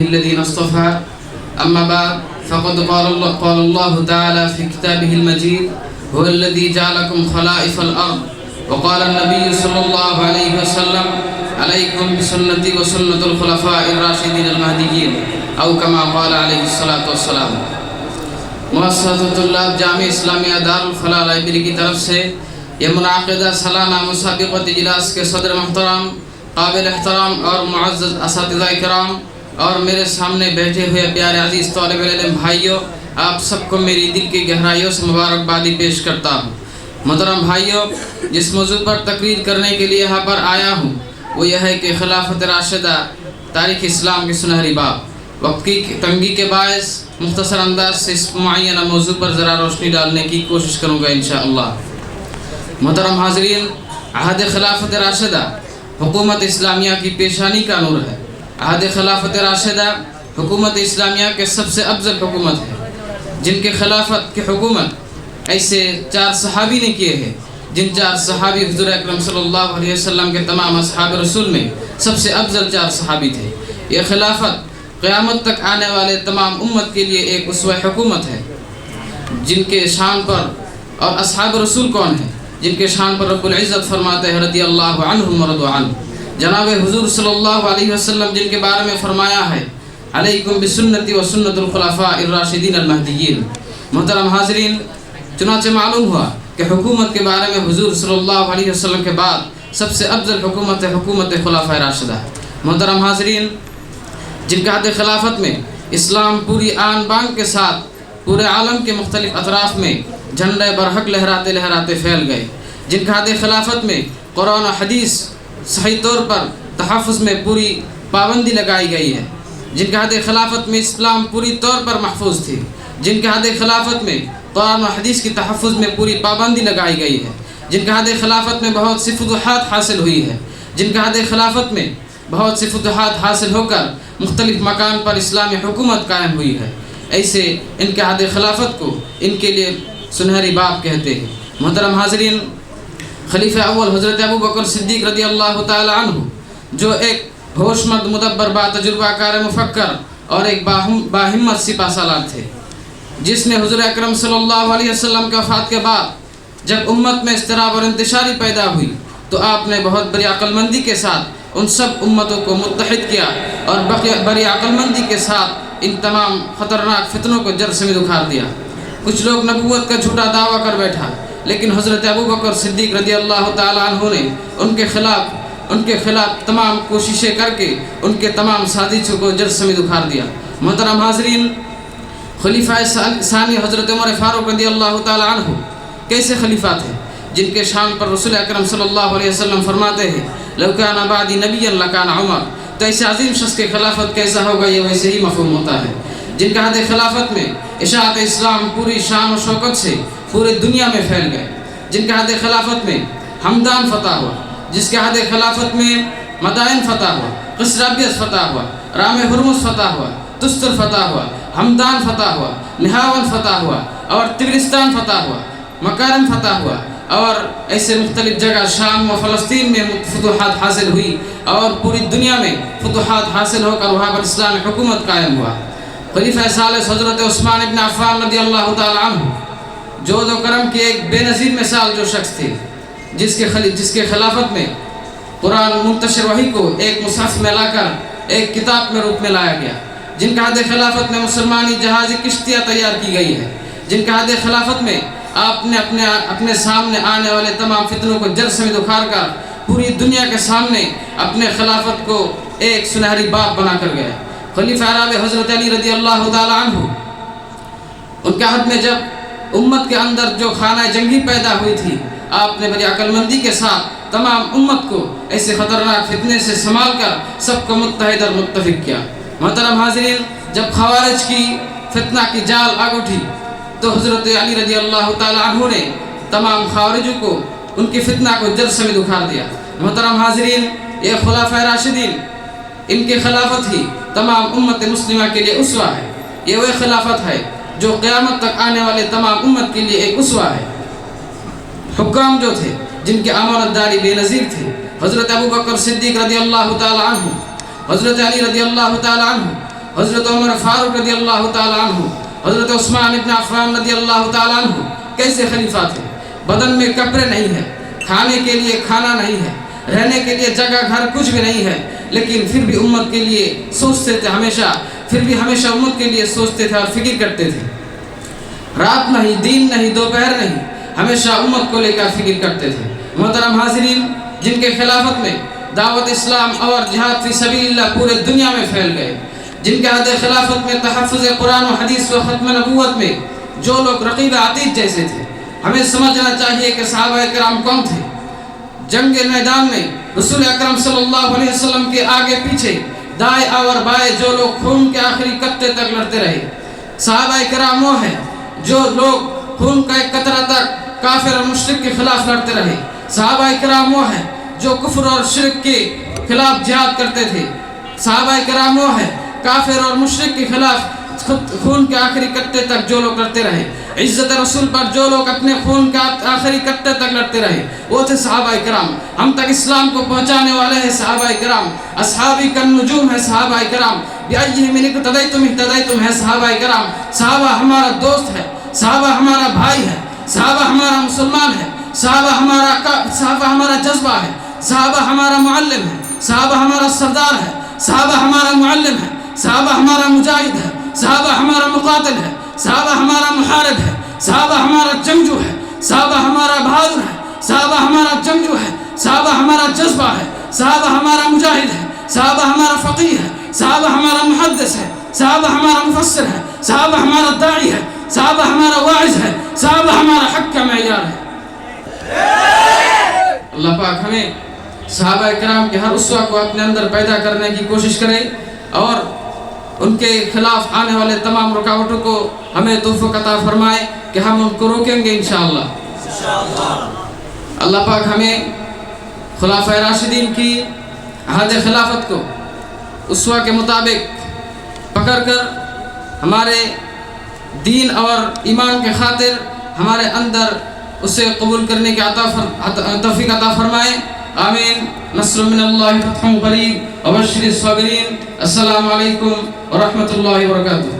الذين اصطفى أما بعد فقد قال الله تعالى في كتابه المجيد هو الذي جعلكم خلائف الأرض وقال النبي صلى الله عليه وسلم عليكم بسنتي وسنة الخلفاء الراشدين المهديين أو كما قال عليه الصلاة والسلام۔ مؤسسۃ طلاب جامعہ اسلامیہ دارالفلاح لائبریری کی طرف سے یہ منعقدہ سالانہ مسابقۃ اجلاس کے صدر محترم، قابل احترام اور معزز اساتذہ کرام اور میرے سامنے بیٹھے ہوئے پیارے عزیز طالب علم بھائیوں، آپ سب کو میری دل کی گہرائیوں سے مبارکبادی پیش کرتا ہوں۔ محترم بھائیوں، جس موضوع پر تقریر کرنے کے لیے یہاں پر آیا ہوں وہ یہ ہے کہ خلافت راشدہ تاریخ اسلام کے سنہری باب۔ وقت کی تنگی کے باعث مختصر انداز سے اس معینہ موضوع پر ذرا روشنی ڈالنے کی کوشش کروں گا انشاءاللہ۔ محترم حاضرین، عہد خلافت راشدہ حکومت اسلامیہ کی پیشانی کا نور ہے۔ عہد خلافت راشدہ حکومت اسلامیہ کے سب سے افضل حکومت ہے، جن کے خلافت کی حکومت ایسے 4 صحابی نے کیے ہیں، جن 4 صحابی حضور اکرم صلی اللہ علیہ وسلم کے تمام اصحاب رسول میں سب سے افضل 4 صحابی تھے۔ یہ خلافت قیامت تک آنے والے تمام امت کے لیے ایک اسوہ حکومت ہے، جن کے شان پر اور اصحاب رسول کون ہیں، جن کے شان پر رب العزت فرماتے ہیں رضی اللہ عنہم ورضوا عنہ۔ جناب حضور صلی اللہ علیہ وسلم جن کے بارے میں فرمایا ہے علیکم بسنتی و سنت الخلفاء الراشدین المہدیین۔ محترم حاضرین، چنانچہ معلوم ہوا کہ حکومت کے بارے میں حضور صلی اللہ علیہ وسلم کے بعد سب سے افضل حکومت ہے حکومت خلفاء راشدہ۔ محترم حاضرین، جن کا عہد خلافت میں اسلام پوری آن بان کے ساتھ پورے عالم کے مختلف اطراف میں جھنڈے برحق لہراتے لہراتے پھیل گئے، جن کا عہد خلافت میں قرآن و حدیث صحیح طور پر تحفظ میں پوری پابندی لگائی گئی ہے، جن کا عہد خلافت میں اسلام پوری طور پر محفوظ تھی، جن کا عہد خلافت میں قرآن و حدیث کی تحفظ میں پوری پابندی لگائی گئی ہے، جن کا عہد خلافت میں بہت سی فتوحات حاصل ہوئی ہے، جن کا عہد خلافت میں بہت سی فتوحات حاصل ہو کر مختلف مکان پر اسلامی حکومت قائم ہوئی ہے، ایسے ان کے عہد خلافت کو ان کے لیے سنہری باب کہتے ہیں۔ محترم حاضرین، خلیفہ اول حضرت ابو بکر صدیق رضی اللہ تعالی عنہ، جو ایک ہوش مند مدبر با تجربہ کار مفکر اور ایک باہمت سپہ سالار تھے، جس نے حضور اکرم صلی اللہ علیہ وسلم کے وفات کے بعد جب امت میں اضطراب اور انتشاری پیدا ہوئی تو آپ نے بہت بڑی عقل مندی کے ساتھ ان سب امتوں کو متحد کیا اور بڑی عقل مندی کے ساتھ ان تمام خطرناک فتنوں کو جڑ سمیت اکھاڑ دیا۔ کچھ لوگ نبوت کا جھوٹا دعویٰ کر بیٹھا، لیکن حضرت ابو بکر صدیق رضی اللہ تعالی عنہ نے ان کے خلاف تمام کوششیں کر کے ان کے تمام سازشوں کو جڑ سمیت اکھاڑ دیا۔ محترم حاضرین، خلیفہ ثانی حضرت عمر فاروق رضی اللہ تعالی عنہ کیسے خلیفہ تھے، جن کے شان پر رسول اکرم صلی اللہ علیہ وسلم فرماتے ہیں لو کان بعدی نبیا لکان عمر۔ تو ایسے عظیم شخص کی خلافت کیسا ہوگا، یہ ویسے ہی مفہوم ہوتا ہے، جن کا عہد خلافت میں اشاعت اسلام پوری شان و شوکت سے پورے دنیا میں پھیل گئے، جن کا عہد خلافت میں ہمدان فتح ہوا، جس کے عہد خلافت میں مدائن فتح ہوا، قصرابیس فتح ہوا، رام ہرمز فتح ہوا، تستر فتح ہوا، ہمدان فتح ہوا، نہاون فتح ہوا اور تگرستان فتح ہوا، مکارم فتح ہوا، اور ایسے مختلف جگہ شام و فلسطین میں فتوحات حاصل ہوئی اور پوری دنیا میں فتوحات حاصل ہو کر وہاں پر اسلامی حکومت قائم ہوا۔ خلیفہ ثالث حضرت عثمان ابن عفان رضی اللہ تعالی عنہ، جود و کرم کی ایک بے نظیر مثال جو شخص تھے، جس کے خلافت میں قرآن منتشر وحی کو ایک مصحف میں لا کر ایک کتاب میں روپ میں لایا گیا، جن کا عہد خلافت میں مسلمانی جہازی کشتیاں تیار کی گئی ہے، جن کا عہد خلافت میں آپ نے اپنے سامنے آنے والے تمام فتنوں کو جڑ سمیت اکھاڑ کر پوری دنیا کے سامنے اپنے خلافت کو ایک سنہری باب بنا کر گئے۔ خلیفہ رابع حضرت علی رضی اللہ تعالی عنہ، ان کے عہد میں جب امت کے اندر جو خانہ جنگی پیدا ہوئی تھی، آپ نے بڑی عقل مندی کے ساتھ تمام امت کو ایسے خطرناک فتنے سے سنبھال کر سب کو متحد اور متفق کیا۔ محترم حاضرین، جب خوارج کی فتنہ کی جال آگ اٹھی تو حضرت علی رضی اللہ تعالی عنہ نے تمام خوارجوں کو ان کی فتنہ کو جڑ سمیت اکھاڑ دیا۔ محترم حاضرین، یہ خلفائے راشدین، ان کی خلافت ہی تمام امت مسلمہ کے لیے اسوہ ہے۔ یہ وہ خلافت ہے جو قیامت تک آنے والے تمام امت کے لیے ایک اسوہ ہے۔ حکام جو تھے، جن کی امانت داری بے نظیر تھی، حضرت ابو بکر صدیق رضی اللہ تعالی عنہ، حضرت علی رضی اللہ تعالی عنہ، حضرت عمر فاروق رضی اللہ تعالیٰ عنہ، حضرت عثمان ابن عفان رضی اللہ تعالیٰ عنہ کیسے خلیفہ تھے. بدن میں کپڑے نہیں ہیں، کھانے کے لیے کھانا نہیں ہے، رہنے کے لیے جگہ گھر کچھ بھی نہیں ہے، لیکن پھر بھی امت کے لیے سوچتے تھے ہمیشہ، پھر بھی ہمیشہ امت کے لیے سوچتے تھے اور فکر کرتے تھے. رات نہیں، دن نہیں، دوپہر نہیں، ہمیشہ امت کو لے کر فکر کرتے تھے. محترم حاضرین، جن کے خلافت میں دعوت اسلام اور جہاد فی سبیل اللہ پورے دنیا میں پھیل گئے، جن کے عہد خلافت میں تحفظ قرآن و حدیث و ختم نبوت میں جو لوگ رقیب عتید جیسے تھے، ہمیں سمجھنا چاہیے کہ صحابہ کرام کون تھے. جنگ میدان میں رسول اکرم صلی اللہ علیہ وسلم کے آگے پیچھے، دائیں اور بائیں جو لوگ خون کے آخری قطرے تک لڑتے رہے. صحابہ کرام وہ ہیں جو لوگ خون کا ایک قطرہ تک کافر اور مشرک کے خلاف لڑتے رہے. صحابہ کرام وہ ہیں جو کفر اور شرک کے خلاف جہاد کرتے تھے. صحابہ کرام وہ ہیں کافر اور مشرک کے خلاف خون کے آخری قطرے تک جو لوگ لڑتے رہے. عزت رسول پر جو لوگ اپنے خون کا آخری قطرے تک لڑتے رہے، وہ تھے صحابہ کرام. ہم تک اسلام کو پہنچانے والے ہیں صحابہ کرام. اصحابی کالنجوم ہے صحابہ کرام. بِأَيِّهِمْ اقْتَدَيْتُمْ اهْتَدَيْتُمْ ہے صحابہ کرام. صحابہ ہمارا دوست ہے، صحابہ ہمارا بھائی ہے، صحابہ ہمارا مسلمان ہے، صحابہ ہمارا جذبہ ہے، صحابہ ہمارا معلم ہے، صحابہ ہمارا سردار ہے، صحابہ ہمارا معلم ہے، صحابہ ہمارا مجاہد ہے، صحابہ ہمارا مقاتل ہے، صحابہ ہمارا محارب ہے، صحابہ ہمارا جنگجو ہے، صحابہ ہمارا بہادر ہے، صحابہ ہمارا جنگجو ہے، صحابہ ہمارا جذبہ ہے، صحابہ ہمارا مجاہد ہے، صحابہ ہمارا فقیہ ہے، صحابہ ہمارا محدث ہے، صحابہ ہمارا مفسر ہے، صحابہ ہمارا داعی ہے، صحابہ ہمارا واعظ ہے، صحابہ ہمارا حق کا معیار ہے. اللہ پاک ہمیں صحابہ کرام کے ہر اسوہ کو اپنے اندر پیدا کرنے کی کوشش کرے اور ان کے خلاف آنے والے تمام رکاوٹوں کو ہمیں توفیق عطا فرمائے کہ ہم ان کو روکیں گے انشاءاللہ. اللہ پاک ہمیں خلفائے راشدین کی عہد خلافت کو اسوہ کے مطابق پکڑ کر ہمارے دین اور ایمان کے خاطر ہمارے اندر اسے قبول کرنے کی توفیق عطا فرمائے. آمین. نصر من اللہ فتح قریب وبشر الصابرین. السلام علیکم ورحمۃ اللہ وبرکاتہ.